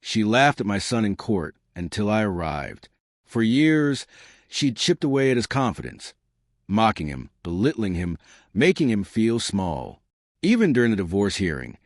She laughed at my son in court until I arrived. For years, she'd chipped away at his confidence, mocking him, belittling him, making him feel small. Even during the divorce hearing,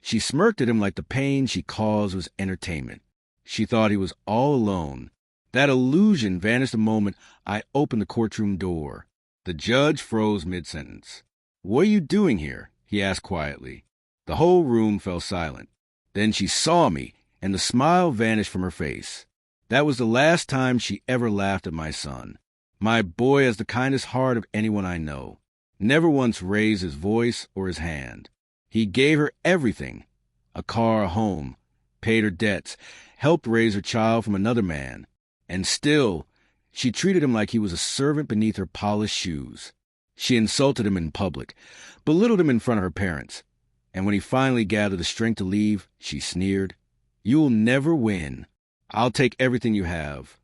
she smirked at him like the pain she caused was entertainment. She thought he was all alone. That illusion vanished the moment I opened the courtroom door. The judge froze mid-sentence. "What are you doing here?" he asked quietly. The whole room fell silent. Then she saw me, and the smile vanished from her face. That was the last time she ever laughed at my son. My boy has the kindest heart of anyone I know. Never once raised his voice or his hand. He gave her everything: a car, a home, paid her debts, helped raise her child from another man. And still, she treated him like he was a servant beneath her polished shoes. She insulted him in public, belittled him in front of her parents. And when he finally gathered the strength to leave, she sneered, "You'll never win. I'll take everything you have."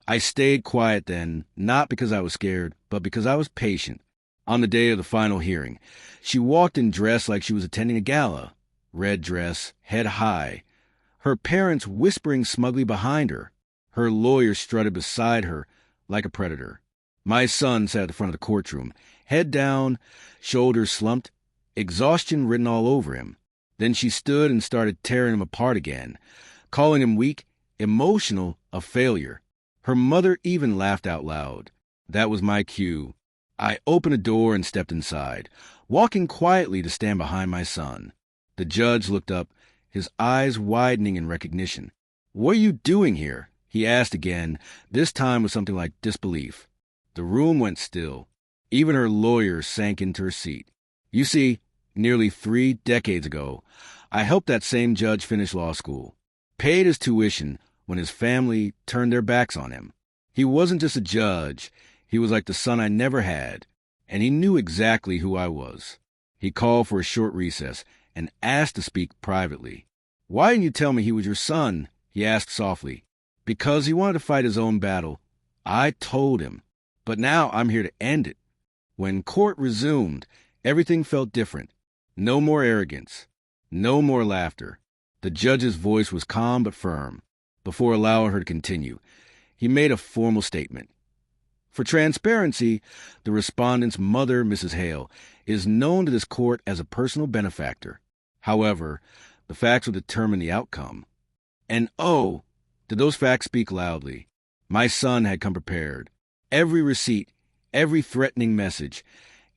I stayed quiet then, not because I was scared, but because I was patient. On the day of the final hearing, she walked in dressed like she was attending a gala. Red dress, head high. Her parents whispering smugly behind her. Her lawyer strutted beside her like a predator. My son sat at the front of the courtroom, head down, shoulders slumped, exhaustion written all over him. Then she stood and started tearing him apart again, calling him weak, emotional, a failure. Her mother even laughed out loud. That was my cue. I opened a door and stepped inside, walking quietly to stand behind my son. The judge looked up, his eyes widening in recognition. "What are you doing here?" he asked again, this time with something like disbelief. The room went still. Even her lawyer sank into her seat. You see, nearly 3 decades ago, I helped that same judge finish law school, paid his tuition when his family turned their backs on him. He wasn't just a judge. He was like the son I never had, and he knew exactly who I was. He called for a short recess and asked to speak privately. "Why didn't you tell me he was your son?" he asked softly. "Because he wanted to fight his own battle. I told him. But now I'm here to end it." When court resumed, everything felt different. No more arrogance. No more laughter. The judge's voice was calm but firm. Before allowing her to continue, he made a formal statement. For transparency, the respondent's mother, Mrs. Hale, is known to this court as a personal benefactor. However, the facts will determine the outcome. And oh, did those facts speak loudly. My son had come prepared. Every receipt, every threatening message,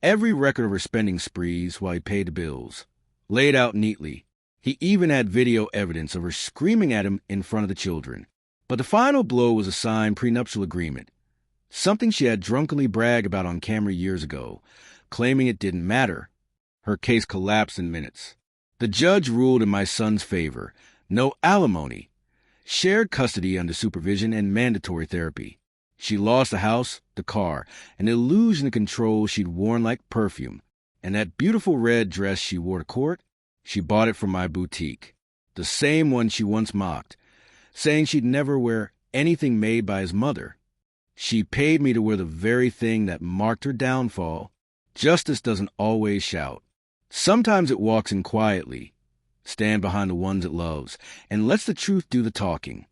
every record of her spending sprees while he paid the bills, laid out neatly. He even had video evidence of her screaming at him in front of the children. But the final blow was a signed prenuptial agreement, something she had drunkenly bragged about on camera years ago, claiming it didn't matter. Her case collapsed in minutes. The judge ruled in my son's favor. No alimony. Shared custody under supervision and mandatory therapy. She lost the house, the car, an illusion of control she'd worn like perfume. And that beautiful red dress she wore to court, she bought it from my boutique. The same one she once mocked, saying she'd never wear anything made by his mother. She paid me to wear the very thing that marked her downfall. Justice doesn't always shout. Sometimes it walks in quietly, stands behind the ones it loves, and lets the truth do the talking.